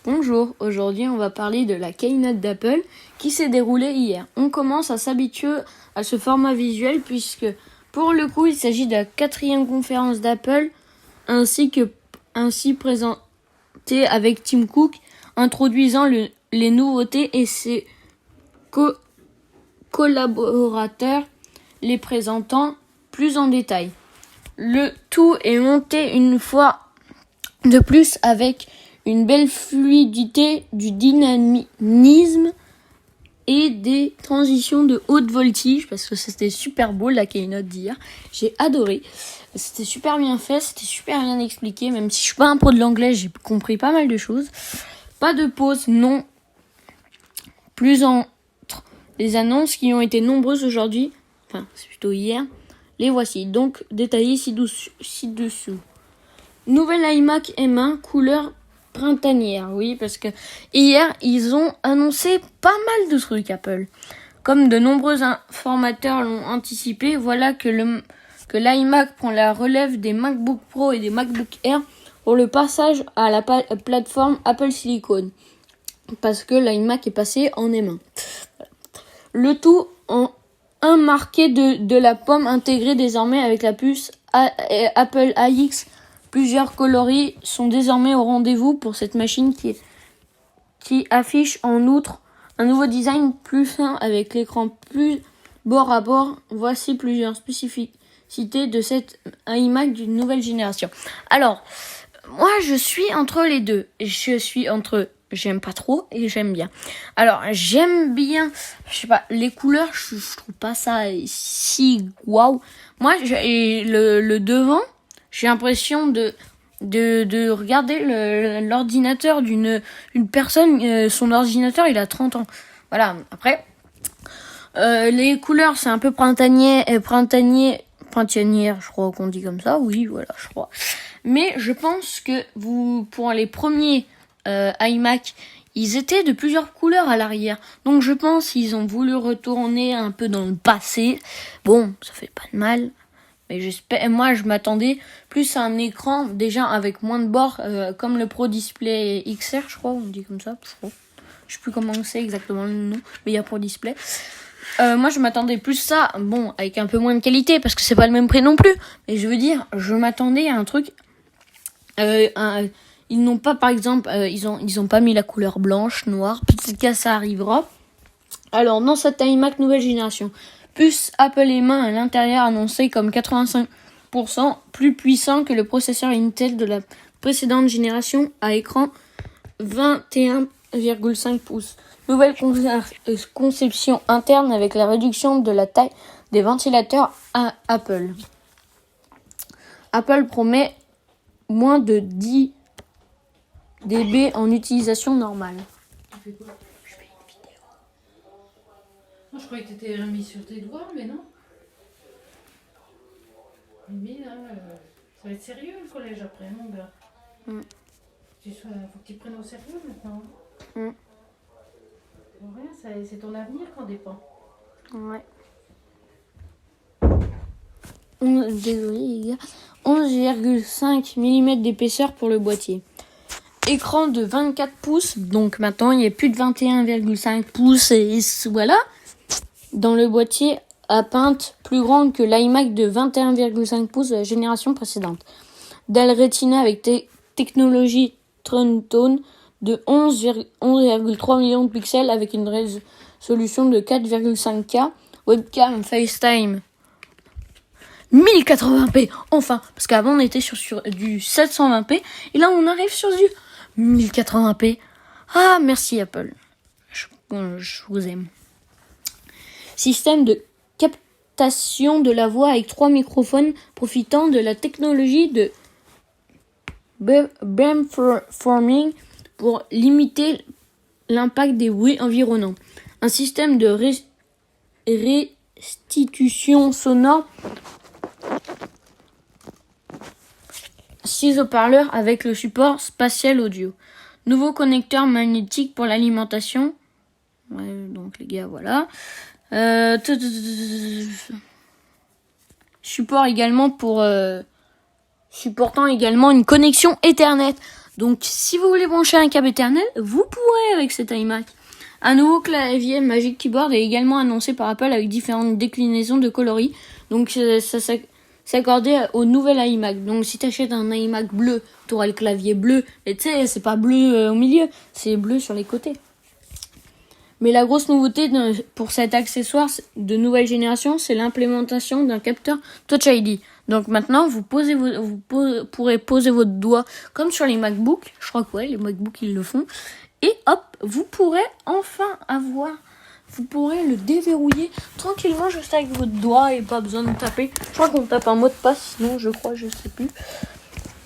Bonjour, aujourd'hui on va parler de la keynote d'Apple qui s'est déroulée hier. On commence à s'habituer à ce format visuel puisque pour le coup il s'agit de la 4e conférence d'Apple ainsi présentée avec Tim Cook introduisant les nouveautés et ses collaborateurs les présentant plus en détail. Le tout est monté une fois de plus avec une belle fluidité, du dynamisme et des transitions de haute voltige parce que c'était super beau la keynote d'hier. J'ai adoré. C'était super bien fait, c'était super bien expliqué. Même si je suis pas un pro de l'anglais, j'ai compris pas mal de choses. Pas de pause, non. Plus entre les annonces qui ont été nombreuses aujourd'hui, enfin c'est plutôt hier, les voici. Donc détaillées ci-dessous. Nouvelle iMac M1 couleur printanière, oui, parce que hier, ils ont annoncé pas mal de trucs, Apple. Comme de nombreux informateurs l'ont anticipé, voilà que l'iMac prend la relève des MacBook Pro et des MacBook Air pour le passage à la plateforme Apple Silicon. Parce que l'iMac est passé en M1. Le tout en un marqué de la pomme intégrée désormais avec la puce Apple AX. Plusieurs coloris sont désormais au rendez-vous pour cette machine qui affiche en outre un nouveau design plus fin avec l'écran plus bord à bord. Voici plusieurs spécificités de cette iMac d'une nouvelle génération. Alors, moi je suis entre les deux. Je suis entre j'aime pas trop et j'aime bien. Alors, j'aime bien, je sais pas, les couleurs, je trouve pas ça si waouh. Moi, le devant, j'ai l'impression de regarder l'ordinateur d'une personne. Son ordinateur, il a 30 ans. Voilà. Après, les couleurs, c'est un peu printanière, je crois qu'on dit comme ça. Oui, voilà, je crois. Mais je pense que pour les premiers iMac, ils étaient de plusieurs couleurs à l'arrière. Donc je pense qu'ils ont voulu retourner un peu dans le passé. Bon, ça fait pas de mal. Mais moi je m'attendais plus à un écran déjà avec moins de bords, comme le Pro Display XR, je crois, on dit comme ça, je sais plus comment c'est exactement le nom, mais il y a Pro Display. Moi je m'attendais plus ça, bon, avec un peu moins de qualité parce que c'est pas le même prix non plus, mais je veux dire, je m'attendais à un truc, ils n'ont pas, par exemple, ils ont pas mis la couleur blanche, noire, peut-être que ça arrivera. Alors dans cette iMac nouvelle génération, puce Apple M1 à l'intérieur annoncé comme 85% plus puissant que le processeur Intel de la précédente génération à écran 21,5 pouces. Nouvelle conception interne avec la réduction de la taille des ventilateurs à Apple. Apple promet moins de 10 dB en utilisation normale. Tu fais quoi? Je fais une vidéo. Non, je croyais que tu étais remis sur tes doigts, mais non. Mais là, ça va être sérieux le collège après, mon gars. Faut que tu prennes au sérieux maintenant. Pour rien, c'est ton avenir qu'en dépend. Ouais. Désolé les gars. 11,5 mm d'épaisseur pour le boîtier. Écran de 24 pouces, donc maintenant il n'y a plus de 21,5 pouces et voilà. Dans le boîtier à pinte plus grande que l'iMac de 21,5 pouces de la génération précédente. Dalle Retina avec technologie Tone de 11,3 millions de pixels avec une résolution de 4,5K. Webcam FaceTime 1080p, enfin, parce qu'avant on était sur du 720p et là on arrive sur du 1080p. Ah, merci Apple, je vous aime. Système de captation de la voix avec 3 microphones profitant de la technologie de beamforming pour limiter l'impact des bruits environnants. Un système de restitution sonore. 6 haut-parleurs avec le support spatial audio. Nouveau connecteur magnétique pour l'alimentation. Ouais, donc les gars, voilà. Support également supportant également une connexion Ethernet. Donc si vous voulez brancher un câble Ethernet, vous pourrez avec cet iMac. Un nouveau clavier Magic Keyboard est également annoncé par Apple avec différentes déclinaisons de coloris. Donc ça s'accordait au nouvel iMac. Donc si tu achètes un iMac bleu, tu auras le clavier bleu. Mais tu sais, c'est pas bleu au milieu, c'est bleu sur les côtés. Mais la grosse nouveauté pour cet accessoire de nouvelle génération, c'est l'implémentation d'un capteur Touch ID. Donc maintenant, vous pourrez poser votre doigt comme sur les MacBooks. Je crois que les MacBooks ils le font. Et hop, vous pourrez enfin vous pourrez le déverrouiller tranquillement juste avec votre doigt et pas besoin de taper. Je crois qu'on tape un mot de passe, sinon je sais plus.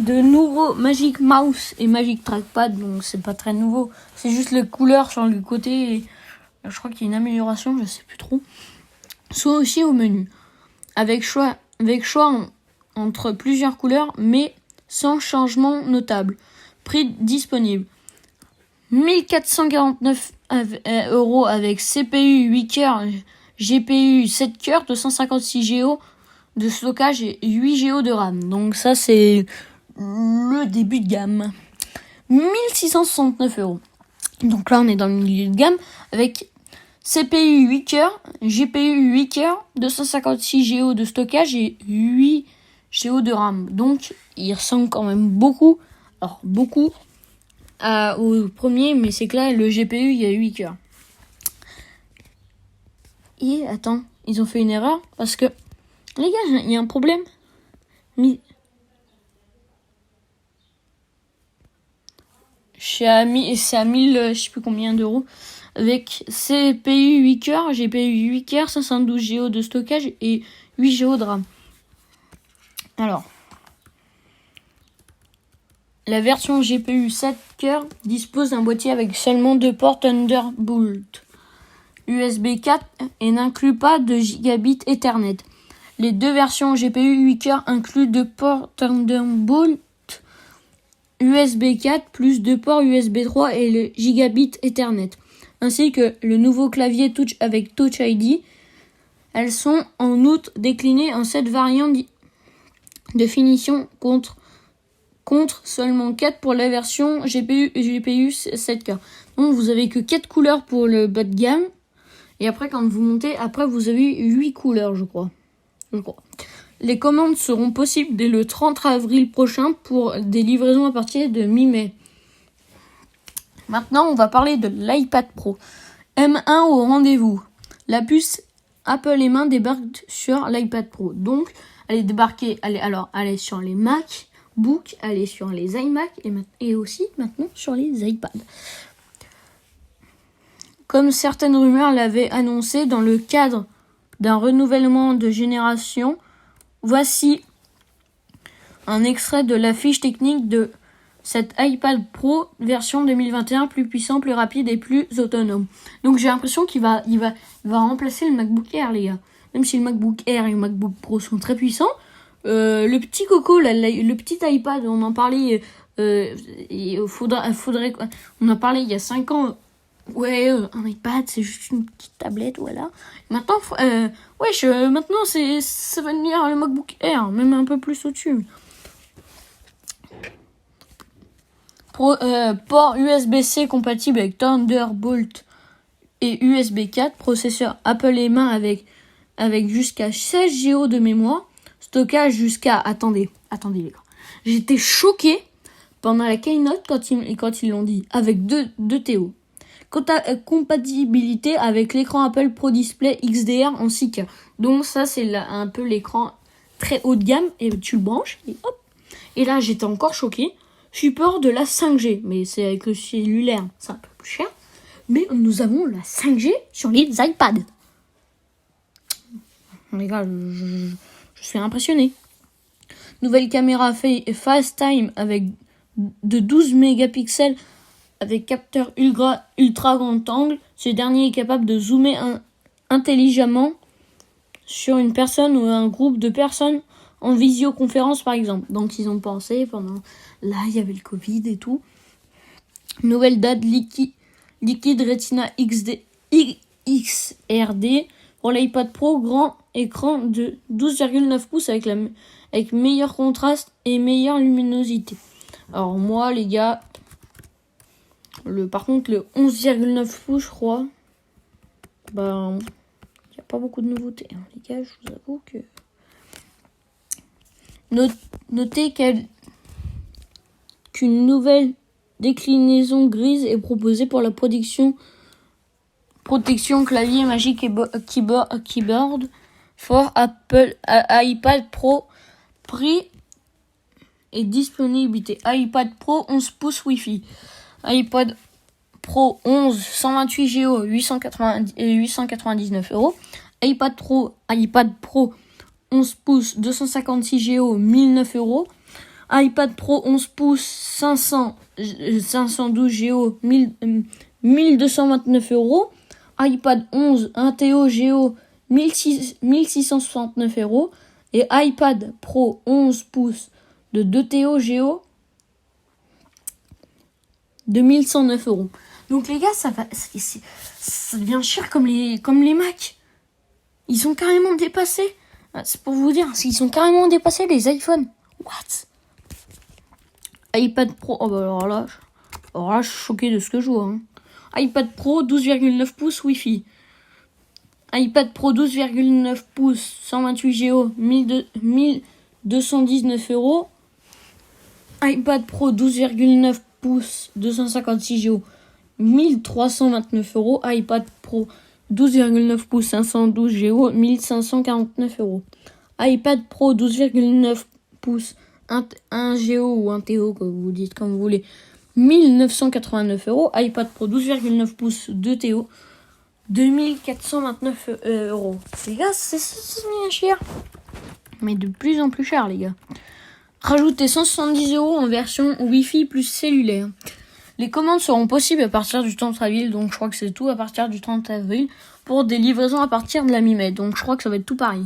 De nouveaux Magic Mouse et Magic Trackpad, donc c'est pas très nouveau. C'est juste les couleurs sur le côté. Et je crois qu'il y a une amélioration, je sais plus trop. Soit aussi au menu. Avec choix entre plusieurs couleurs, mais sans changement notable. Prix disponible. 1449 € avec CPU 8 cœurs, GPU 7 cœurs, 256 Go de stockage et 8 Go de RAM. Donc ça c'est le début de gamme. 1669 €. Donc là on est dans le milieu de gamme avec CPU 8 cœurs, GPU 8 cœurs, 256 Go de stockage et 8 Go de RAM. Donc il ressemble quand même beaucoup au premier, mais c'est que là le GPU il y a 8 cœurs. Et attends, ils ont fait une erreur parce que les gars, il y a un problème. C'est à 1000, je sais plus combien d'euros. Avec CPU 8 cœurs, GPU 8 cœurs, 512 Go de stockage et 8 Go de RAM. Alors, la version GPU 7 cœurs dispose d'un boîtier avec seulement 2 ports Thunderbolt USB 4 et n'inclut pas de gigabit Ethernet. Les deux versions GPU 8 cœurs incluent 2 ports Thunderbolt USB 4 plus 2 ports USB 3 et le gigabit Ethernet, ainsi que le nouveau clavier Touch avec Touch ID. Elles sont en outre déclinées en 7 variantes de finition contre seulement 4 pour la version GPU 7 cœurs. Donc vous avez que 4 couleurs pour le bas de gamme. Et après quand vous montez, vous avez 8 couleurs je crois. Les commandes seront possibles dès le 30 avril prochain pour des livraisons à partir de mi-mai. Maintenant, on va parler de l'iPad Pro. M1 au rendez-vous. La puce Apple M1 débarque sur l'iPad Pro. Donc, elle est débarquée, elle est sur les MacBook, elle est sur les iMac et aussi maintenant sur les iPads. Comme certaines rumeurs l'avaient annoncé dans le cadre d'un renouvellement de génération, voici un extrait de la fiche technique de cet iPad Pro version 2021, plus puissant, plus rapide et plus autonome. Donc j'ai l'impression qu'il va remplacer le MacBook Air, les gars. Même si le MacBook Air et le MacBook Pro sont très puissants, le petit coco, le petit iPad, on en parlait, on en parlait il y a 5 ans. Ouais, un iPad, c'est juste une petite tablette, voilà. Maintenant, maintenant ça va devenir le MacBook Air, même un peu plus au-dessus. Port USB-C compatible avec Thunderbolt et USB 4, processeur Apple M1 avec jusqu'à 16 Go de mémoire, stockage jusqu'à... Attendez les gars. J'étais choquée pendant la keynote quand ils l'ont dit, avec 2 TO. Compatibilité avec l'écran Apple Pro Display XDR en 6K. Donc ça c'est un peu l'écran très haut de gamme et tu le branches et hop. Et là j'étais encore choquée. Support de la 5G, mais c'est avec le cellulaire, c'est un peu plus cher. Mais nous avons la 5G sur les iPads. Les gars, je suis impressionné. Nouvelle caméra FaceTime avec de 12 mégapixels avec capteur ultra grand angle. Ce dernier est capable de zoomer intelligemment sur une personne ou un groupe de personnes en visioconférence par exemple. Donc ils ont pensé pendant... Là il y avait le Covid et tout. Nouvelle date liquide Retina XRD pour l'iPad Pro, grand écran de 12,9 pouces avec meilleur contraste et meilleure luminosité. Alors moi les gars, par contre le 11,9 pouces je crois, ben il n'y a pas beaucoup de nouveautés. Hein. Les gars, je vous avoue que... Notez qu'une nouvelle déclinaison grise est proposée pour la protection clavier magique et keyboard for Apple iPad Pro. Prix et disponibilité: iPad Pro 11 pouces Wi-Fi, iPad Pro 11 128 Go 899 €, iPad Pro 11 pouces 256 Go 1009 €, iPad Pro 11 pouces 512 Go 1229 €, iPad 11 1 TO Go 1669 € et iPad Pro 11 pouces de 2 TO Go 2109 €. Donc les gars, ça devient cher comme les Mac. Ils sont carrément dépassés. C'est pour vous dire, ils sont carrément dépassés les iPhones. What? iPad Pro, alors là, je suis choqué de ce que je vois. Hein. iPad Pro 12,9 pouces Wi-Fi. iPad Pro 12,9 pouces 128 Go 1219 €. iPad Pro 12,9 pouces 256 Go 1329 €. iPad Pro 12,9 pouces 512 Go 1549 €. iPad Pro 12,9 pouces 1 Go ou 1 TO, que vous dites comme vous voulez, 1989 €. iPad Pro 12,9 pouces 2 TO 2429 €. Les gars, c'est bien cher. Mais de plus en plus cher, les gars. Rajoutez 170 € en version Wi-Fi plus cellulaire. Les commandes seront possibles à partir du 30 avril, donc je crois que c'est tout à partir du 30 avril, pour des livraisons à partir de la mi-mai, donc je crois que ça va être tout pareil.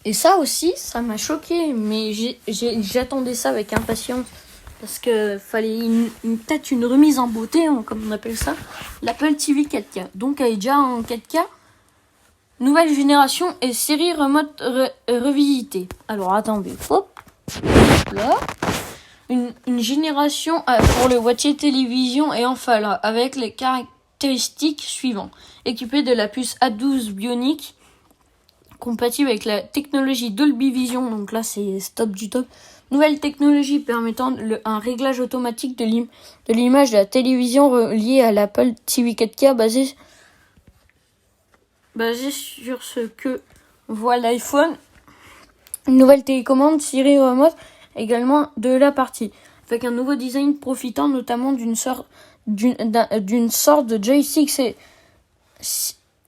Et ça aussi, ça m'a choqué, mais j'attendais ça avec impatience, parce que fallait peut-être une remise en beauté, comme on appelle ça, l'Apple TV 4K. Donc elle est déjà en 4K, nouvelle génération et série remote revisitée. Alors attendez, hop, là. Une génération pour le boîtier télévision et enfin là, avec les caractéristiques suivantes. Équipé de la puce A12 Bionic, compatible avec la technologie Dolby Vision, donc là c'est top du top. Nouvelle technologie permettant un réglage automatique de l'image de la télévision reliée à l'Apple TV 4K basé sur ce que voit l'iPhone. Une nouvelle télécommande Siri Remote également de la partie, avec un nouveau design profitant notamment d'une sorte de joystick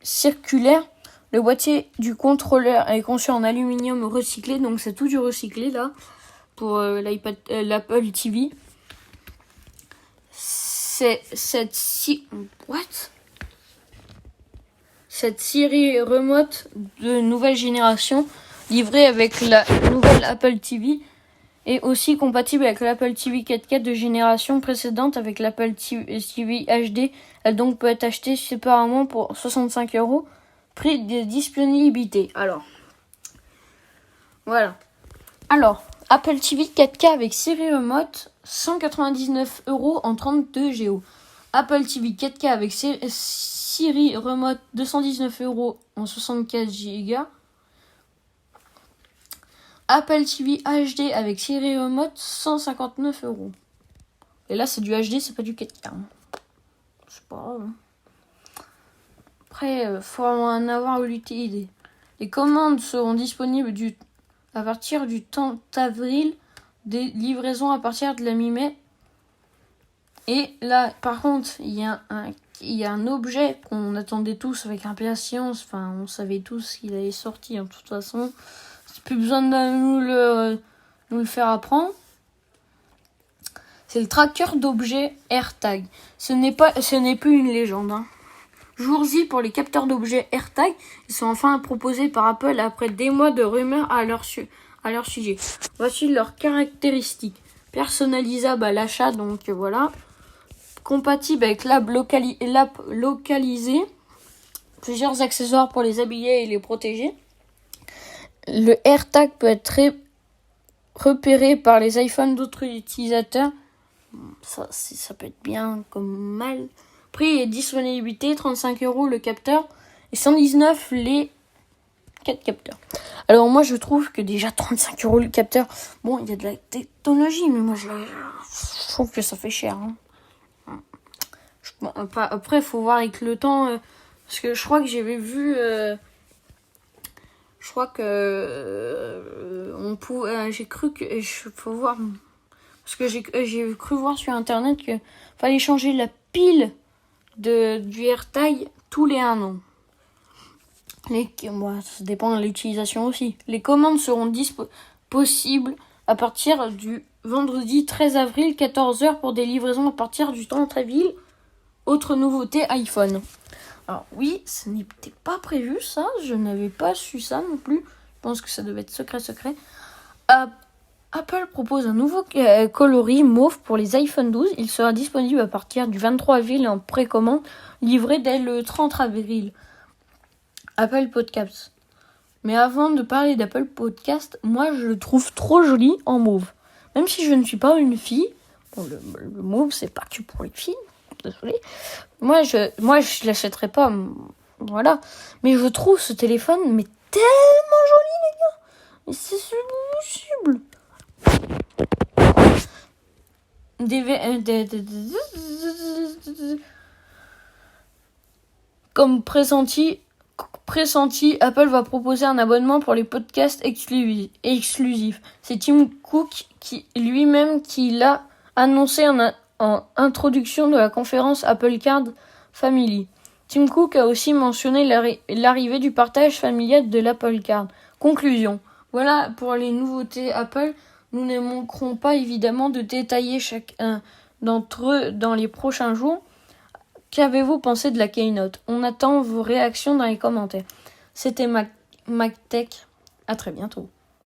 circulaire. Le boîtier du contrôleur est conçu en aluminium recyclé, donc c'est tout du recyclé là pour l'Apple TV. Cette Siri Remote de nouvelle génération livrée avec la nouvelle Apple TV est aussi compatible avec l'Apple TV 4K de génération précédente avec l'Apple TV HD. Elle donc peut être achetée séparément pour 65 €. Prix de disponibilité. Alors, voilà. Alors, Apple TV 4K avec Siri Remote, 199 € en 32 Go. Apple TV 4K avec Siri Remote, 219 € en 64 Go. Apple TV HD avec Siri Remote, 159 €. Et là, c'est du HD, c'est pas du 4K. Hein. C'est pas grave. Hein. Après, faut en avoir eu l'idée. Les commandes seront disponibles à partir du 30 avril. Des livraisons à partir de la mi-mai. Et là, par contre, il y a un objet qu'on attendait tous avec impatience. Enfin, on savait tous qu'il allait sortir. De toute façon, plus besoin de nous le faire apprendre. C'est le tracker d'objets AirTag. Ce n'est plus une légende. Hein. Jour-y pour les capteurs d'objets AirTag. Ils sont enfin proposés par Apple après des mois de rumeurs à leur sujet. Voici leurs caractéristiques. Personnalisable à l'achat, donc voilà. Compatible avec l'app localisée. Plusieurs accessoires pour les habiller et les protéger. Le AirTag peut être repérés par les iPhones d'autres utilisateurs. Ça peut être bien comme mal. Prix et disponibilité, 35 € le capteur et 119 les 4 capteurs. Alors moi je trouve que déjà 35 € le capteur, bon il y a de la technologie, mais moi je trouve que ça fait cher. Après il faut voir avec le temps, parce que je crois que j'avais vu, j'ai cru que, faut voir, parce que j'ai cru voir sur internet que fallait changer la pile du AirTag tous les 1 an. Ça dépend de l'utilisation aussi. Les commandes seront possibles à partir du vendredi 13 avril, 14h pour des livraisons à partir du centre-ville. Autre nouveauté iPhone. Alors oui, ce n'était pas prévu ça, je n'avais pas su ça non plus. Je pense que ça devait être secret. Apple propose un nouveau coloris mauve pour les iPhone 12. Il sera disponible à partir du 23 avril en précommande, livré dès le 30 avril. Apple Podcast. Mais avant de parler d'Apple Podcast, moi je le trouve trop joli en mauve. Même si je ne suis pas une fille, bon, le mauve c'est pas que pour les filles, désolé. Moi je l'achèterai pas, voilà. Mais je trouve ce téléphone mais tellement joli les gars. Mais c'est possible. Comme pressenti, Apple va proposer un abonnement pour les podcasts exclusifs. C'est Tim Cook qui l'a annoncé en introduction de la conférence Apple Card Family. Tim Cook a aussi mentionné l'arrivée du partage familial de l'Apple Card. Conclusion. Voilà pour les nouveautés Apple. Nous ne manquerons pas évidemment de détailler chacun d'entre eux dans les prochains jours. Qu'avez-vous pensé de la Keynote ? On attend vos réactions dans les commentaires. C'était MacTech. À très bientôt.